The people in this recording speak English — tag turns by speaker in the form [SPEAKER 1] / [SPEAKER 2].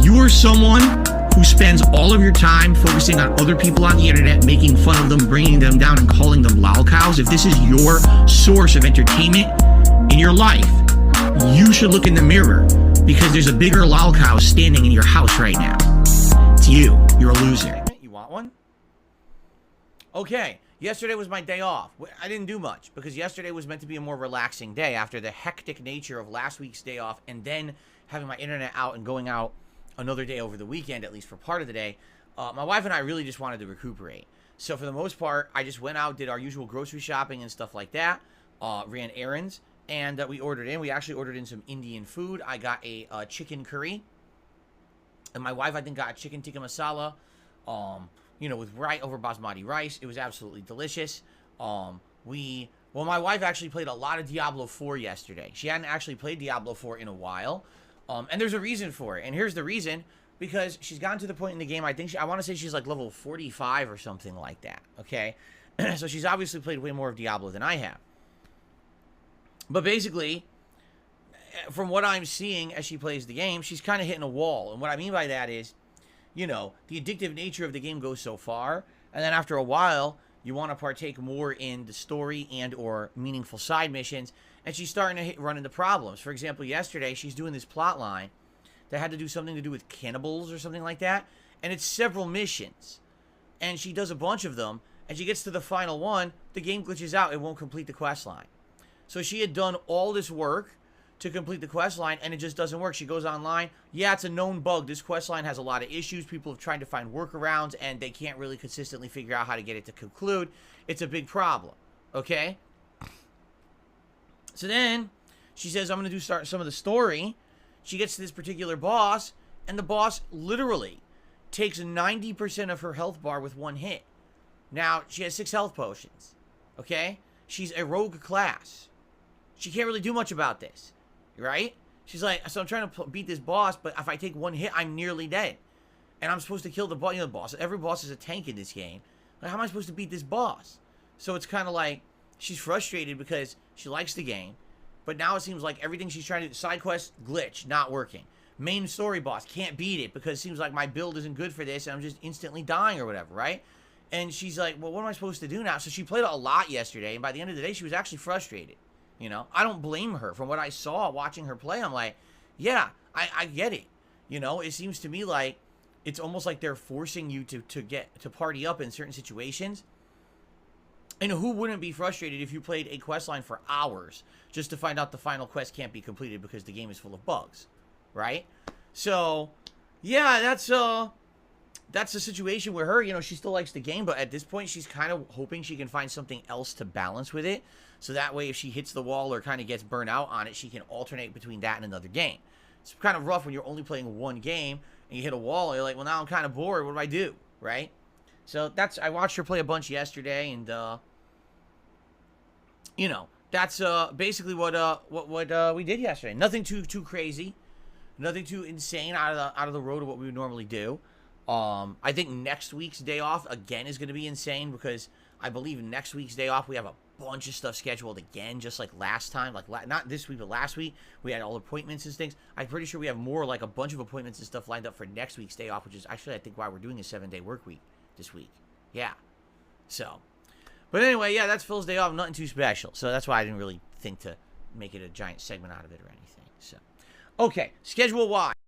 [SPEAKER 1] You are someone who spends all of your time focusing on other people on the internet, making fun of them, bringing them down, and calling them lolcows. If this is your source of entertainment in your life, you should look in the mirror, because there's a bigger lolcow standing in your house right now. It's you. You're a loser.
[SPEAKER 2] You want one? Okay. Yesterday was my day off. I didn't do much because yesterday was meant to be a more relaxing day after the hectic nature of last week's day off and then having my internet out and going out another day over the weekend, at least for part of the day. My wife and I really just wanted to recuperate. So for the most part, I just went out, did our usual grocery shopping and stuff like that, ran errands, and we ordered in. We actually ordered in some Indian food. I got a chicken curry, and my wife, I think, got a chicken tikka masala, you know, with over basmati rice. It was absolutely delicious. Well, my wife actually played a lot of Diablo 4 yesterday. She hadn't actually played Diablo 4 in a while. And there's a reason for it. And here's the reason. Because she's gotten to the point in the game, I think, I want to say she's like level 45 or something like that. Okay? So she's obviously played way more of Diablo than I have. But basically, from what I'm seeing as she plays the game, she's kind of hitting a wall. And what I mean by that is, you know, the addictive nature of the game goes so far. And then after a while, you want to partake more in the story and or meaningful side missions. And she's starting to run into problems. For example, yesterday, she's doing this plot line that had to do something to do with cannibals or something like that. And it's several missions. And she does a bunch of them. And she gets to the final one. The game glitches out. It won't complete the quest line. So she had done all this work to complete the quest line, and it just doesn't work. She goes online. Yeah, it's a known bug. This quest line has a lot of issues. People have tried to find workarounds, and they can't really consistently figure out how to get it to conclude. It's a big problem. Okay? So then she says, I'm going to start some of the story. She gets to this particular boss, and the boss literally takes 90% of her health bar with one hit. Now, she has 6 health potions. Okay? She's a rogue class. She can't really do much about this. Right? She's like, so I'm trying to beat this boss, but if I take one hit, I'm nearly dead. And I'm supposed to kill the boss. You know, the boss. Every boss is a tank in this game. Like, how am I supposed to beat this boss? So it's kind of like, she's frustrated because she likes the game. But now it seems like everything she's trying to do, side quest, glitch, not working. Main story boss, can't beat it because it seems like my build isn't good for this and I'm just instantly dying or whatever, right? And she's like, well, what am I supposed to do now? So she played a lot yesterday, and by the end of the day, she was actually frustrated. You know, I don't blame her. From what I saw watching her play, I'm like, yeah, I get it. You know, it seems to me like it's almost like they're forcing you to party up in certain situations. And who wouldn't be frustrated if you played a quest line for hours just to find out the final quest can't be completed because the game is full of bugs, right? So, yeah, that's the situation where her, you know, she still likes the game, but at this point, she's kind of hoping she can find something else to balance with it. So that way, if she hits the wall or kind of gets burnt out on it, she can alternate between that and another game. It's kind of rough when you're only playing one game and you hit a wall and you're like, well, now I'm kind of bored. What do I do? Right? So I watched her play a bunch yesterday, and you know, that's basically what we did yesterday. Nothing too crazy, nothing too insane out of the road of what we would normally do. I think next week's day off again is going to be insane because I believe next week's day off we have a bunch of stuff scheduled again, just like last time. Like not this week, but last week we had all appointments and things. I'm pretty sure we have more, like a bunch of appointments and stuff lined up for next week's day off, which is actually I think why we're doing a 7-day work week this week. Yeah. So, but anyway, yeah, that's Phil's day off. Nothing too special. So that's why I didn't really think to make it a giant segment out of it or anything. So, okay, schedule-wise.